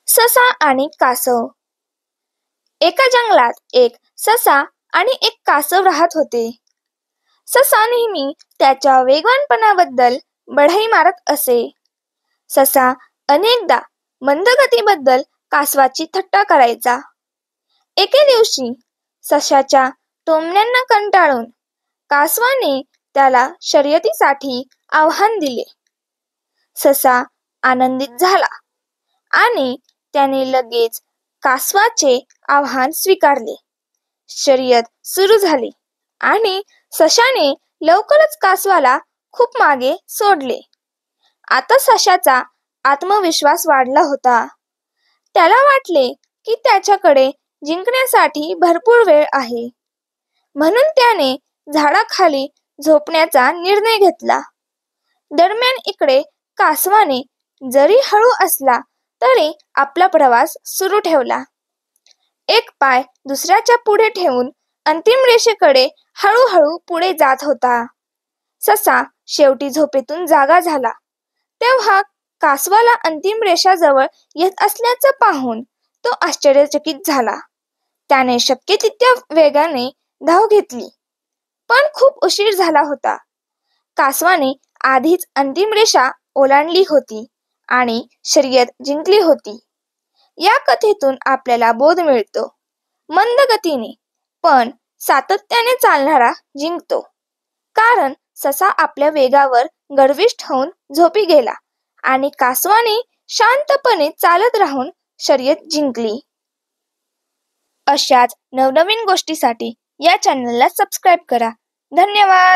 ससा आणि कासव. एका जंगलात एक ससा आणि एक कासव राहत होते. ससा नेहमी त्याच्या वेगवानपणाबद्दल बढाई मारत असे. ससा अनेकदा मंदगतीबद्दल कासवाची थट्टा करायचा. एके दिवशी सशाच्या टोमण्यांना कंटाळून कासवाने त्याला शर्यतीसाठी आव्हान दिले. ससा आनंदित झाला आणि त्याने लगेच कासवाचे आव्हान स्वीकारले. शर्यत सुरू झाली आणि सशाने लवकरच कासवाला खूप मागे सोडले. आता सशाचा आत्मविश्वास वाढला होता. त्याला वाटले की त्याच्याकडे जिंकण्यासाठी भरपूर वेळ आहे. म्हणून त्याने झाडाखाली झोपण्याचा निर्णय घेतला. दरम्यान इकडे कासवाने जरी हळू असला तरी आपला प्रवास सुरू ठेवला. एक पाय दुसऱ्याच्या पुढे ठेवून अंतिम रेषेकडे हळूहळू पुढे जात होता. ससा शेवटी झोपेतून जागा झाला तेव्हा कासवाला अंतिम रेषाजवळ येत असल्याचं पाहून तो आश्चर्यचकित झाला. त्याने शक्य तितक्या वेगाने धाव घेतली, पण खूप उशीर झाला होता. कासवाने आधीच अंतिम रेषा ओलांडली होती आणि शर्यत जिंकली होती. या कथेतून आपल्याला बोध मिळतो, मंद गतीने पण सातत्याने चालणारा जिंकतो. कारण ससा आपल्या वेगावर गर्विष्ठ होऊन झोपी गेला आणि कासवाने शांतपणे चालत राहून शर्यत जिंकली. अशाच नवनवीन गोष्टीसाठी या चॅनलला सबस्क्राईब करा. धन्यवाद.